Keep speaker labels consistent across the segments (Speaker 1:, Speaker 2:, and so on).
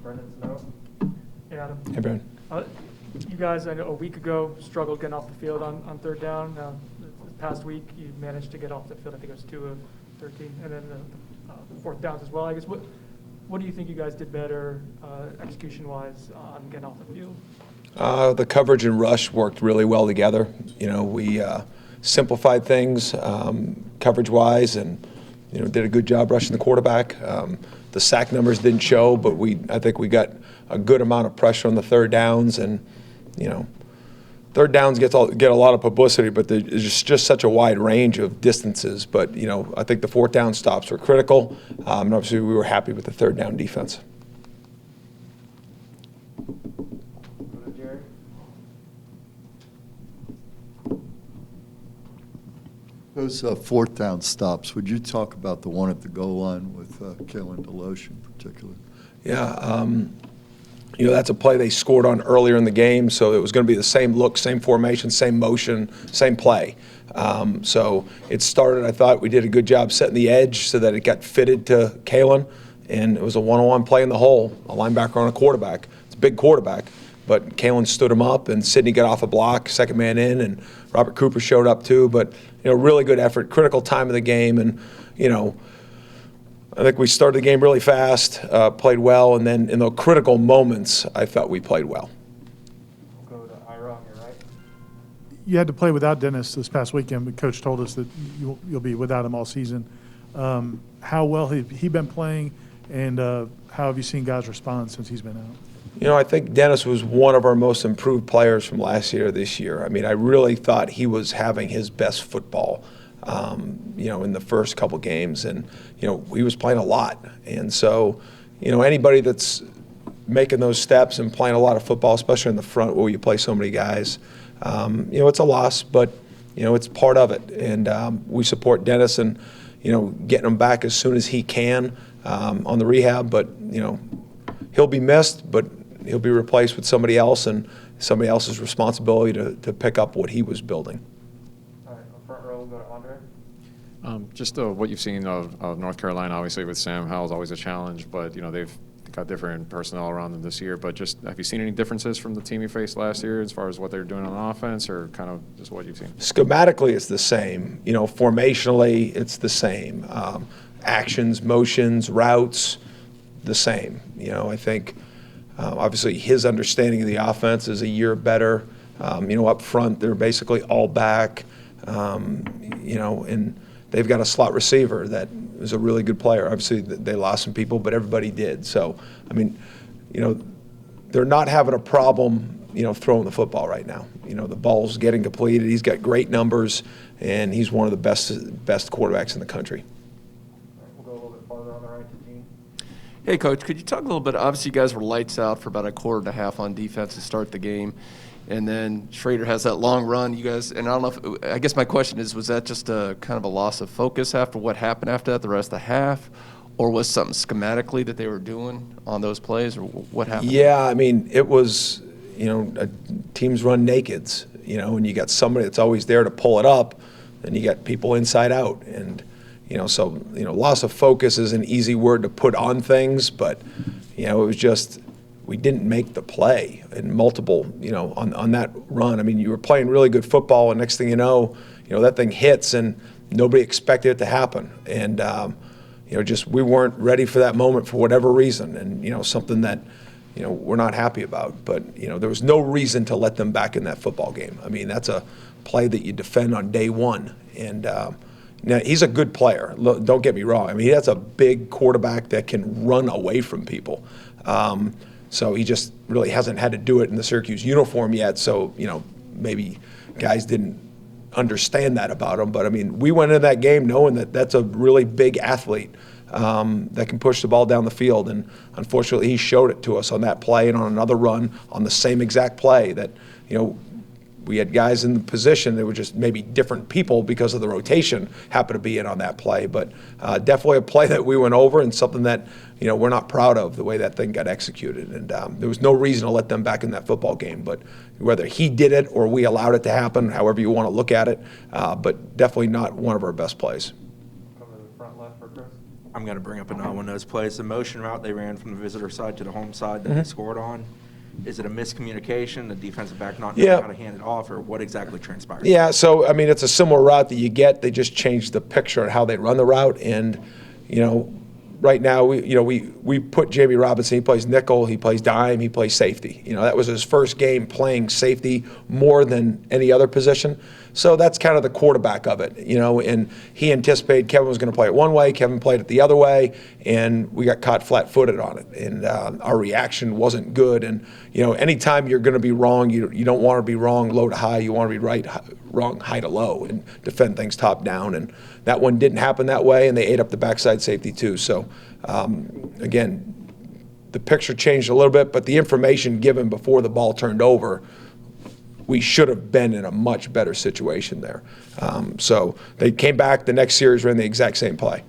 Speaker 1: Brendan Snow.
Speaker 2: Hey, Adam.
Speaker 3: Hey, Brandon.
Speaker 2: You guys, I know a week ago, struggled getting off the field on third down. This past week, you managed to get off the field. I think it was 2 of 13, and then the fourth downs as well. I guess what do you think you guys did better execution-wise on getting off the field?
Speaker 3: The coverage and rush worked really well together. You know, we simplified things coverage-wise, and did a good job rushing the quarterback. The sack numbers didn't show, but I think we got a good amount of pressure on the third downs, and third downs get a lot of publicity, but there's just such a wide range of distances. But I think the fourth down stops were critical, and obviously we were happy with the third down defense.
Speaker 4: Those fourth down stops, would you talk about the one at the goal line with Kalen DeLoach in particular?
Speaker 3: Yeah, that's a play they scored on earlier in the game, so it was going to be the same look, same formation, same motion, same play. So it started, I thought we did a good job setting the edge so that it got fitted to Kalen, and it was a one-on-one play in the hole, a linebacker on a quarterback. It's a big quarterback, but Kalen stood him up, and Sidney got off a block, second man in, and Robert Cooper showed up too. But really good effort, critical time of the game, and I think we started the game really fast, played well, and then in the critical moments, I thought we played well.
Speaker 1: We'll go to Ira on your right.
Speaker 5: You had to play without Dennis this past weekend, but Coach told us that you'll be without him all season. How well has he been playing, and how have you seen guys respond since he's been out?
Speaker 3: I think Dennis was one of our most improved players from last year to this year. I mean, I really thought he was having his best football, in the first couple games. And, he was playing a lot. And so, anybody that's making those steps and playing a lot of football, especially in the front where you play so many guys, it's a loss, but, it's part of it. And we support Dennis and, getting him back as soon as he can on the rehab. But, he'll be missed, but he'll be replaced with somebody else, and somebody else's responsibility to pick up what he was building.
Speaker 1: All right, on front row, we'll go to Andre.
Speaker 6: Just what you've seen of North Carolina, obviously with Sam Howell's always a challenge, but they've got different personnel around them this year. But just have you seen any differences from the team you faced last year as far as what they're doing on offense, or kind of just what you've seen?
Speaker 3: Schematically, it's the same. Formationally, it's the same. Actions, motions, routes, the same. I think obviously his understanding of the offense is a year better. Up front, they're basically all back. And they've got a slot receiver that is a really good player. Obviously, they lost some people, but everybody did. So, I mean, they're not having a problem, throwing the football right now. The ball's getting completed. He's got great numbers, and he's one of the best quarterbacks in the country.
Speaker 1: We'll go a little bit farther on the right to Gene.
Speaker 7: Hey, Coach, could you talk a little bit? Obviously, you guys were lights out for about a quarter and a half on defense to start the game. And then Schrader has that long run. You guys, and I don't know if, I guess my question is, was that just a kind of a loss of focus after what happened after that, the rest of the half? Or was something schematically that they were doing on those plays, or what happened?
Speaker 3: Yeah, I mean, it was, teams run nakeds, and you got somebody that's always there to pull it up, and you got people inside out. And, so, loss of focus is an easy word to put on things, but, it was just, we didn't make the play in multiple, on that run. I mean, you were playing really good football, and next thing that thing hits, and nobody expected it to happen. And, just we weren't ready for that moment for whatever reason, and, something that, we're not happy about. But, there was no reason to let them back in that football game. I mean, that's a play that you defend on day one. And now he's a good player. Don't get me wrong. I mean, that's a big quarterback that can run away from people. So he just really hasn't had to do it in the Syracuse uniform yet. So, maybe guys didn't understand that about him. But, I mean, we went into that game knowing that that's a really big athlete that can push the ball down the field. And unfortunately, he showed it to us on that play and on another run on the same exact play that, we had guys in the position that were just maybe different people because of the rotation happened to be in on that play. But definitely a play that we went over and something that, we're not proud of the way that thing got executed. And there was no reason to let them back in that football game. But whether he did it or we allowed it to happen, however you want to look at it, but definitely not one of our best plays.
Speaker 1: Cover the front left for Chris.
Speaker 8: I'm going to bring up another one of those plays. The motion route they ran from the visitor side to the home side that they scored on. Is it a miscommunication, the defensive back not knowing how to hand it off, or what exactly transpired?
Speaker 3: Yeah, so, I mean, it's a similar route that you get. They just changed the picture on how they run the route. And, you know, right now, we put Jamie Robinson, he plays nickel, he plays dime, he plays safety. You know, that was his first game playing safety more than any other position. So that's kind of the quarterback of it, you know, and he anticipated Kevin was going to play it one way, Kevin played it the other way, and we got caught flat-footed on it. And our reaction wasn't good. And, you know, anytime you're going to be wrong, you don't want to be wrong low to high, you want to be wrong high to low and defend things top down. And that one didn't happen that way, and they ate up the backside safety too. So, again, the picture changed a little bit, but the information given before the ball turned over, we should have been in a much better situation there. So they came back the next series, ran the exact same play,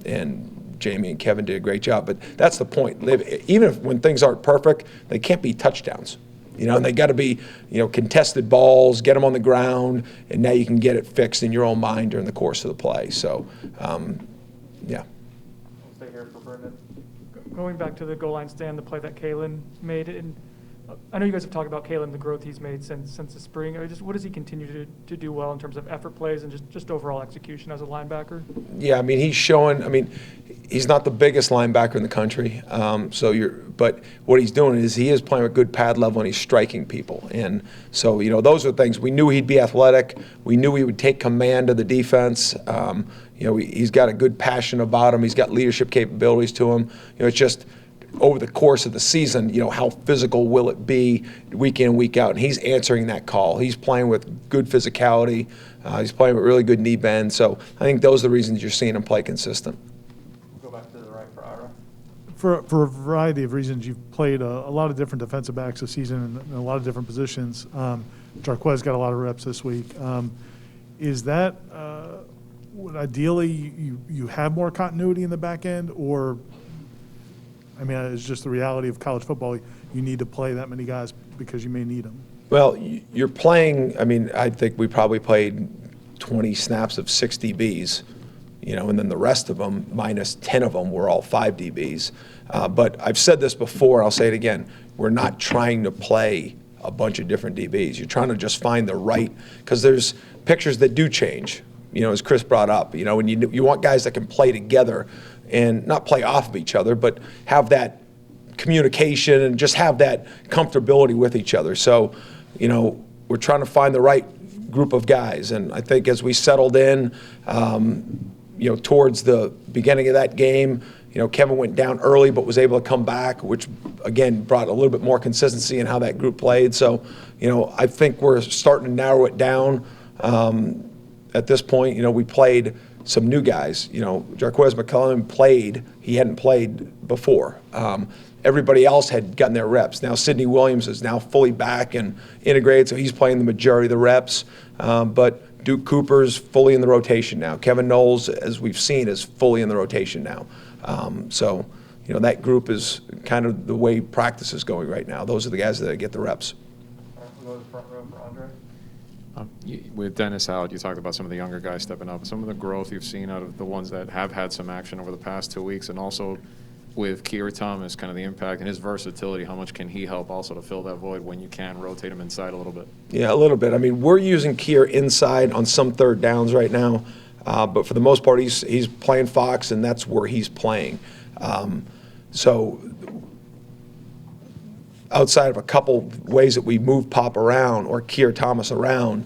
Speaker 3: and Jamie and Kevin did a great job. But that's the point. Even if when things aren't perfect, they can't be touchdowns. You know, and they got to be, you know, contested balls, get them on the ground, and now you can get it fixed in your own mind during the course of the play. So, yeah.
Speaker 1: We'll stay here for Brendan.
Speaker 2: Going back to the goal line stand, the play that Kalen made, and I know you guys have talked about Kalen, the growth he's made since the spring. Just what does he continue to do well in terms of effort plays and just overall execution as a linebacker?
Speaker 3: Yeah, I mean, he's showing. I mean, he's not the biggest linebacker in the country. But what he's doing is he is playing with good pad level and he's striking people. And so, you know, those are things we knew he'd be athletic. We knew he would take command of the defense. You know, he's got a good passion about him. He's got leadership capabilities to him. You know, it's just over the course of the season, you know, how physical will it be week in, week out? And he's answering that call. He's playing with good physicality. He's playing with really good knee bend. So I think those are the reasons you're seeing him play consistent.
Speaker 1: We'll go back to the right for Ira.
Speaker 5: For a variety of reasons, you've played a lot of different defensive backs this season in a lot of different positions. Jarquez got a lot of reps this week. Is that would ideally you have more continuity in the back end, or I mean, it's just the reality of college football. You need to play that many guys because you may need them.
Speaker 3: Well, you're playing. I mean, I think we probably played 20 snaps of 6 DBs, you know, and then the rest of them, minus 10 of them, were all 5 DBs. But I've said this before, I'll say it again, we're not trying to play a bunch of different DBs. You're trying to just find the right, because there's pictures that do change, you know, as Chris brought up, you know, and you want guys that can play together and not play off of each other, but have that communication and just have that comfortability with each other. So, you know, we're trying to find the right group of guys. And I think as we settled in, you know, towards the beginning of that game, you know, Kevin went down early but was able to come back, which, again, brought a little bit more consistency in how that group played. So, you know, I think we're starting to narrow it down. At this point, you know, we played some new guys. You know, Jarquez McCullum played. He hadn't played before. Everybody else had gotten their reps. Now Sidney Williams is now fully back and integrated, so he's playing the majority of the reps. But Duke Cooper's fully in the rotation now. Kevin Noles, as we've seen, is fully in the rotation now. So, you know, that group is kind of the way practice is going right now. Those are the guys that get the reps.
Speaker 1: All right, we'll go to the front row for Andre.
Speaker 6: With Dennis out, you talked about some of the younger guys stepping up. Some of the growth you've seen out of the ones that have had some action over the past 2 weeks, and also with Keir Thomas, kind of the impact and his versatility, how much can he help also to fill that void when you can rotate him inside a little bit? Yeah,
Speaker 3: a little bit. I mean, we're using Keir inside on some third downs right now, but for the most part, he's playing Fox, and that's where he's playing. So outside of a couple ways that we move Pop around or Keir Thomas around,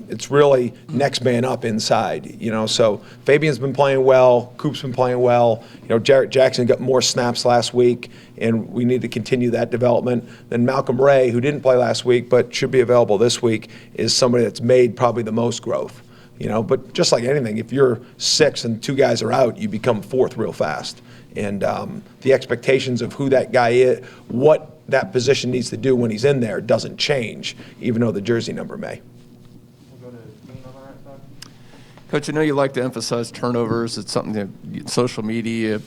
Speaker 3: it's really next man up inside, you know. So Fabian's been playing well, Coop's been playing well. You know, Jarrett Jackson got more snaps last week, and we need to continue that development. Then Malcolm Ray, who didn't play last week but should be available this week, is somebody that's made probably the most growth. You know, but just like anything, if you're 6 and 2 guys are out, you become 4th real fast. And the expectations of who that guy is, what that position needs to do when he's in there doesn't change, even though the jersey number may.
Speaker 1: We'll go to Dean on the right side.
Speaker 7: Coach, I know you like to emphasize turnovers. It's something that social media,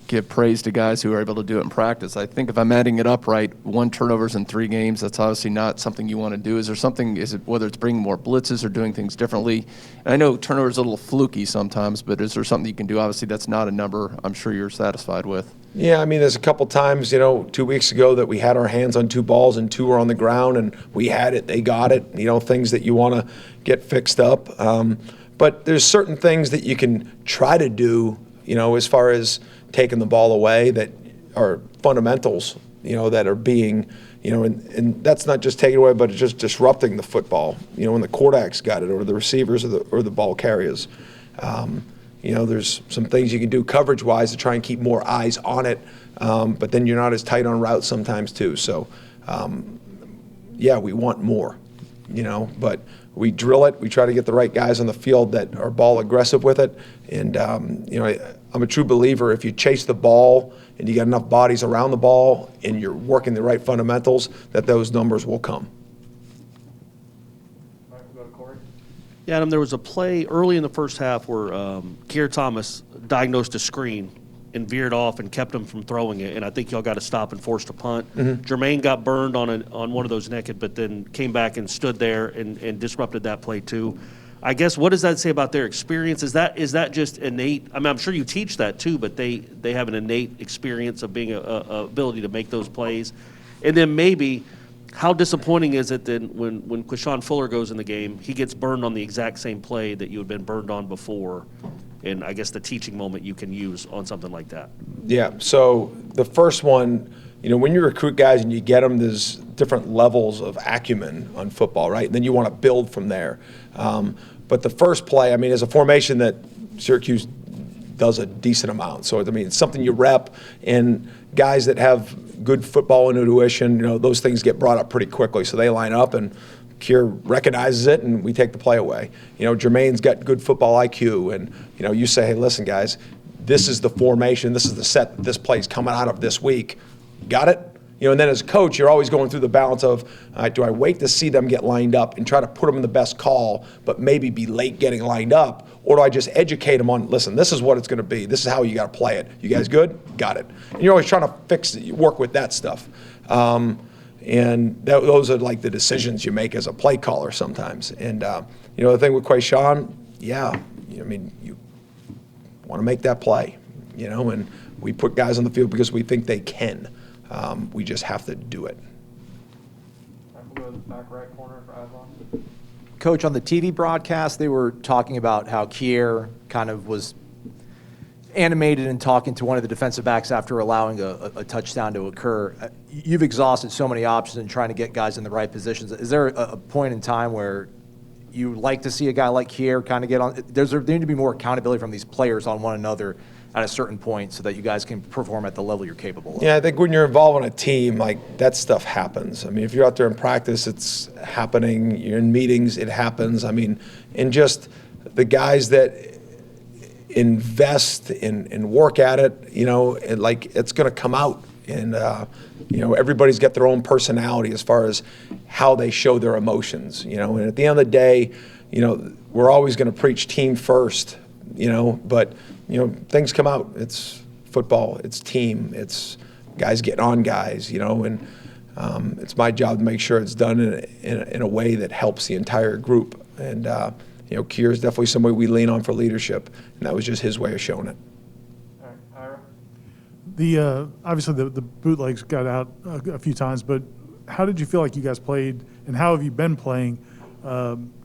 Speaker 7: give praise to guys who are able to do it in practice. I think if I'm adding it up right, 1 turnovers in 3 games, that's obviously not something you want to do. Is there something, whether it's bringing more blitzes or doing things differently? And I know turnovers are a little fluky sometimes, but is there something you can do? Obviously, that's not a number I'm sure you're satisfied with.
Speaker 3: Yeah, I mean, there's a couple times, 2 weeks ago that we had our hands on 2 balls and 2 were on the ground, and we had it, they got it, things that you want to get fixed up. But there's certain things that you can try to do, as far as taking the ball away that are fundamentals, that are being, and that's not just taking away, but it's just disrupting the football, when the quarterbacks got it, or the receivers or the ball carriers. There's some things you can do coverage-wise to try and keep more eyes on it, but then you're not as tight on routes sometimes too. So, yeah, we want more, but we drill it. We try to get the right guys on the field that are ball aggressive with it. And, I'm a true believer if you chase the ball and you got enough bodies around the ball and you're working the right fundamentals, that those numbers will come.
Speaker 1: All right, we'll go to Corey.
Speaker 9: Yeah, Adam, there was a play early in the first half where Keir Thomas diagnosed a screen and veered off and kept him from throwing it, and I think y'all got to stop and forced a punt. Jermaine got burned on one of those naked, but then came back and stood there and disrupted that play too. I guess, what does that say about their experience? Is that just innate? I mean, I'm sure you teach that too, but they have an innate experience of being a ability to make those plays. And then maybe, how disappointing is it then when Quashawn Fuller goes in the game, he gets burned on the exact same play that you had been burned on before? And I guess the teaching moment you can use on something like that.
Speaker 3: Yeah, so the first one, when you recruit guys and you get them, there's different levels of acumen on football, right? And then you want to build from there. But the first play, I mean, is a formation that Syracuse does a decent amount. So, I mean, it's something you rep, and guys that have good football intuition, those things get brought up pretty quickly. So they line up, and Keir recognizes it, and we take the play away. Jermaine's got good football IQ, and, you say, hey, listen, guys, this is the formation, this is the set that this play's coming out of this week. Got it? And then as a coach, you're always going through the balance of, do I wait to see them get lined up and try to put them in the best call, but maybe be late getting lined up, or do I just educate them on, listen, this is what it's going to be. This is how you got to play it. You guys good? Got it. And you're always trying to work with that stuff. Those are like the decisions you make as a play caller sometimes. And, the thing with Quashawn, yeah, you want to make that play, and we put guys on the field because we think they can. We just have to do it.
Speaker 1: All right, we'll go to the back right corner for Adlon.
Speaker 10: Coach, on the TV broadcast, they were talking about how Keir kind of was animated and talking to one of the defensive backs after allowing a touchdown to occur. You've exhausted so many options in trying to get guys in the right positions. Is there a point in time where you like to see a guy like Keir kind of get on? There need to be more accountability from these players on one another at a certain point so that you guys can perform at the level you're capable of.
Speaker 3: Yeah, I think when you're involved in a team, like, that stuff happens. I mean, if you're out there in practice, it's happening. You're in meetings, it happens. I mean, and just the guys that invest and work at it, it's going to come out. And, everybody's got their own personality as far as how they show their emotions, and at the end of the day, we're always going to preach team first, but, things come out. It's football, it's team, it's guys getting on guys, and it's my job to make sure it's done in a way that helps the entire group. And, Keir is definitely somebody we lean on for leadership, and that was just his way of showing it.
Speaker 1: All right, Ira.
Speaker 5: Obviously the bootlegs got out a few times, but how did you feel like you guys played, and how have you been playing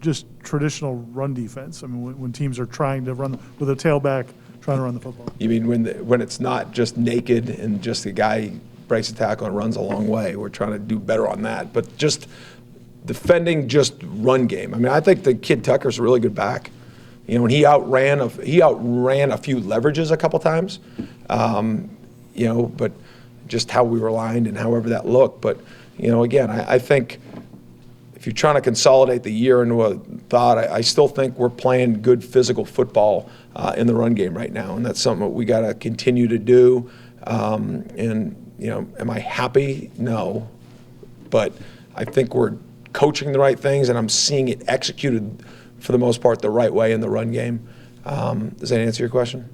Speaker 5: just traditional run defense? I mean, when teams are trying to run with a tailback, trying to run the football.
Speaker 3: You mean when it's not just naked and just the guy breaks a tackle and runs a long way? We're trying to do better on that, but just defending just run game. I mean, I think the kid Tucker's a really good back. And he outran a few leverages a couple times. But just how we were lined and however that looked. But, again, I think if you're trying to consolidate the year into a thought, I still think we're playing good physical football in the run game right now, and that's something that we got to continue to do. Am I happy? No. But I think we're coaching the right things, and I'm seeing it executed for the most part the right way in the run game. Does that answer your question?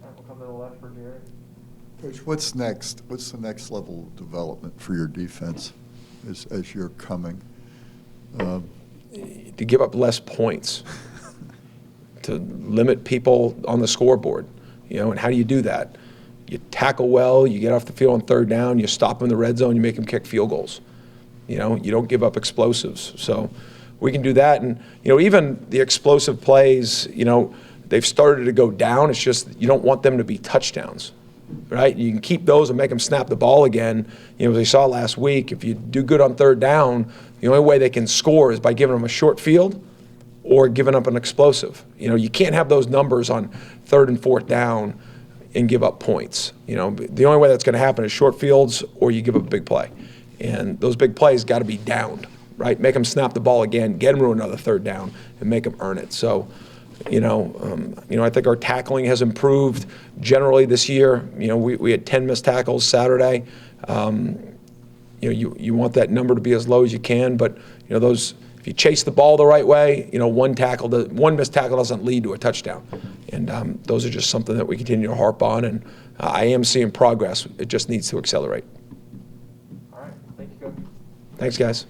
Speaker 1: All right, we'll come to the left for Jared.
Speaker 4: Coach, what's next? What's the next level of development for your defense as you're coming?
Speaker 3: To give up less points, to limit people on the scoreboard, and how do you do that? You tackle well, you get off the field on third down, you stop them in the red zone, you make them kick field goals. You don't give up explosives. So we can do that. And, even the explosive plays, they've started to go down. It's just you don't want them to be touchdowns, right? You can keep those and make them snap the ball again. As we saw last week, if you do good on third down, the only way they can score is by giving them a short field or giving up an explosive. You can't have those numbers on third and fourth down and give up points. The only way that's going to happen is short fields or you give up a big play. And those big plays got to be downed, right? Make them snap the ball again, get them to another third down, and make them earn it. So, I think our tackling has improved generally this year. We had 10 missed tackles Saturday. You want that number to be as low as you can, but those, if you chase the ball the right way, one missed tackle doesn't lead to a touchdown, and those are just something that we continue to harp on. And I am seeing progress. It just needs to accelerate.
Speaker 1: All right, thank you, Coach.
Speaker 3: Thanks, guys.